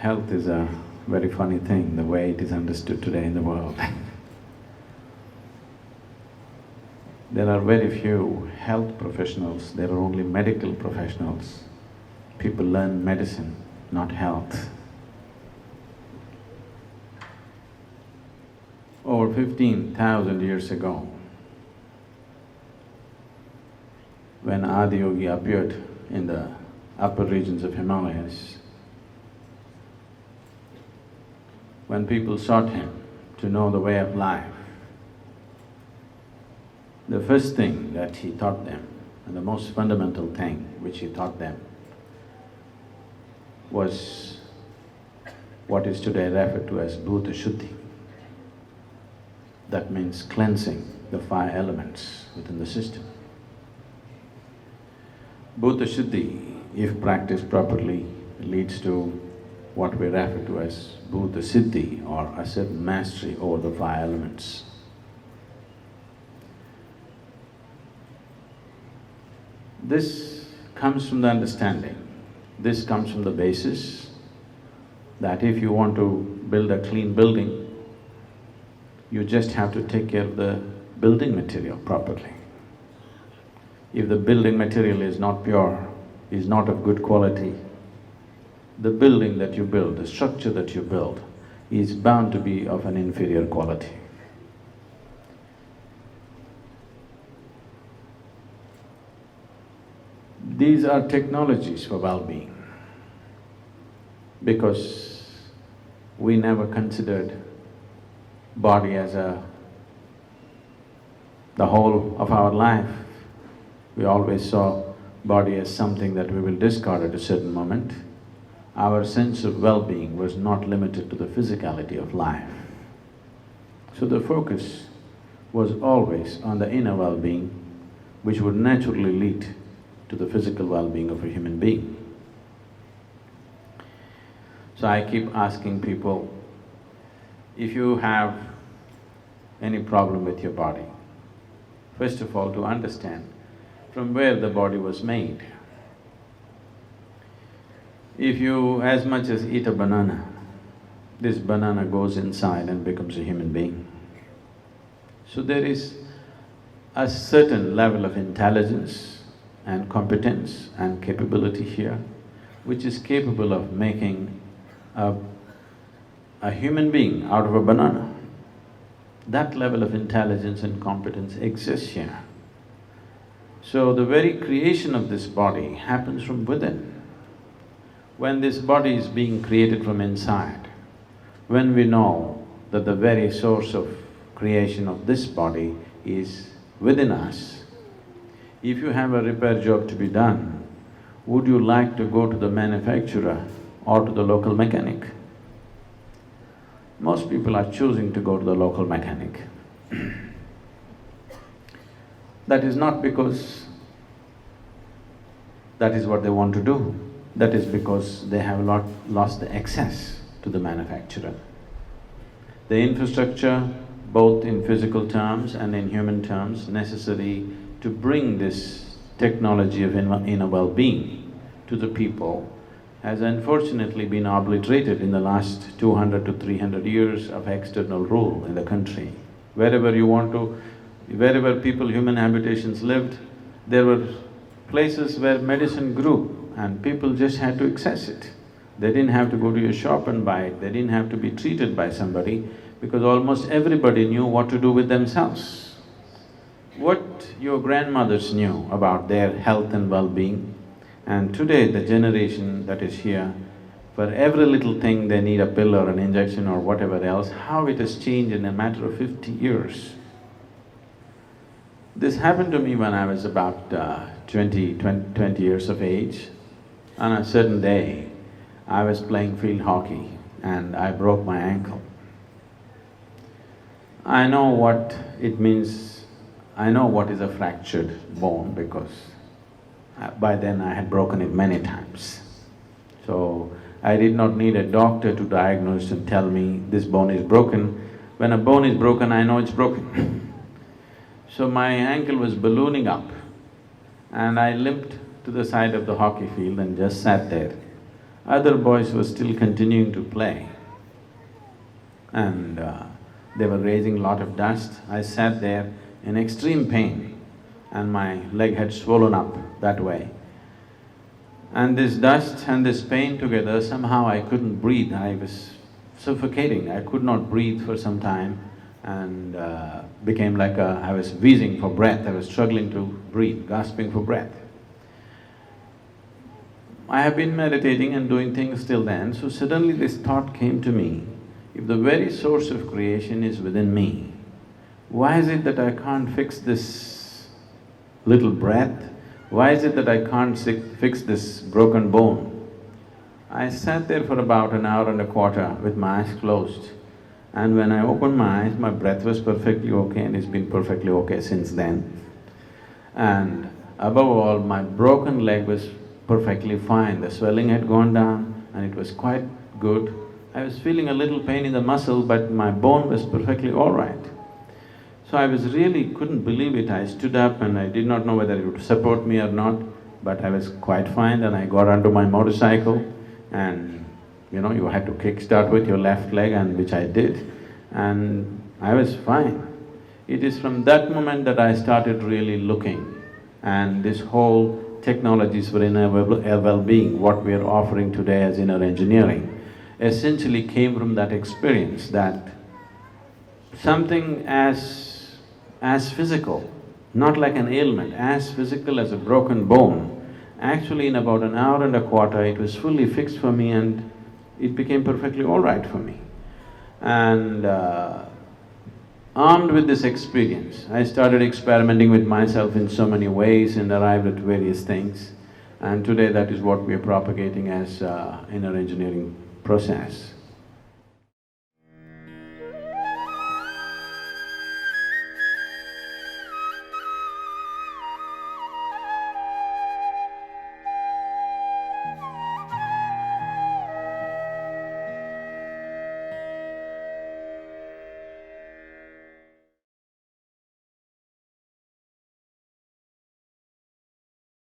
Health is a very funny thing, the way it is understood today in the world. There are very few health professionals, there are only medical professionals. People learn medicine, not health. Over 15,000 years ago, when Adi Yogi appeared in the upper regions of Himalayas, when people sought him to know the way of life, the first thing that he taught them, and the most fundamental thing which he taught them, was what is today referred to as Bhuta Shuddhi. That means cleansing the five elements within the system. Bhuta Shuddhi, if practiced properly, leads to what we refer to as Bhuta Siddhi, or a certain mastery over the five elements. This comes from the understanding, this comes from the basis that if you want to build a clean building, you just have to take care of the building material properly. If the building material is not pure, is not of good quality, the building that you build, the structure that you build, is bound to be of an inferior quality. These are technologies for well-being, because we never considered body as the whole of our life. We always saw body as something that we will discard at a certain moment. Our sense of well-being was not limited to the physicality of life. So the focus was always on the inner well-being, which would naturally lead to the physical well-being of a human being. So I keep asking people, if you have any problem with your body, first of all, to understand from where the body was made. If you as much as eat a banana, this banana goes inside and becomes a human being. So there is a certain level of intelligence and competence and capability here, which is capable of making a human being out of a banana. That level of intelligence and competence exists here. So the very creation of this body happens from within. When this body is being created from inside, when we know that the very source of creation of this body is within us, if you have a repair job to be done, would you like to go to the manufacturer or to the local mechanic? Most people are choosing to go to the local mechanic. That is not because that is what they want to do, that is because they have lost the access to the manufacturer. The infrastructure, both in physical terms and in human terms, necessary to bring this technology of inner well-being to the people has unfortunately been obliterated in the last 200 to 300 years of external rule in the country. Wherever people, human habitations lived, there were places where medicine grew and people just had to access it. They didn't have to go to a shop and buy it, they didn't have to be treated by somebody, because almost everybody knew what to do with themselves. What your grandmothers knew about their health and well-being, and today the generation that is here, for every little thing they need a pill or an injection or whatever else, how it has changed in a matter of 50 years. This happened to me when I was about 20 years of age. On a certain day, I was playing field hockey and I broke my ankle. I know what it means, I know what is a fractured bone because by then I had broken it many times. So I did not need a doctor to diagnose and tell me this bone is broken. When a bone is broken, I know it's broken. So my ankle was ballooning up and I limped to the side of the hockey field and just sat there. Other boys were still continuing to play and they were raising a lot of dust. I sat there in extreme pain and my leg had swollen up that way. And this dust and this pain together, somehow I couldn't breathe. I was suffocating. I could not breathe for some time and became like I was wheezing for breath. I was struggling to breathe, gasping for breath. I have been meditating and doing things till then, so suddenly this thought came to me, if the very source of creation is within me, why is it that I can't fix this little breath? Why is it that I can't fix this broken bone? I sat there for about an hour and a quarter with my eyes closed, and when I opened my eyes, my breath was perfectly okay and it's been perfectly okay since then. And above all, my broken leg was perfectly fine. The swelling had gone down and it was quite good. I was feeling a little pain in the muscle, but my bone was perfectly all right. So I was really couldn't believe it. I stood up and I did not know whether it would support me or not, but I was quite fine. Then I got onto my motorcycle and you had to kickstart with your left leg, and which I did, and I was fine. It is from that moment that I started really looking, and this whole technologies for inner well-being, what we are offering today as inner engineering, essentially came from that experience that something as physical, not like an ailment, as physical as a broken bone, actually in about an hour and a quarter it was fully fixed for me and it became perfectly all right for me. And armed with this experience, I started experimenting with myself in so many ways and arrived at various things. And today that is what we are propagating as inner engineering process.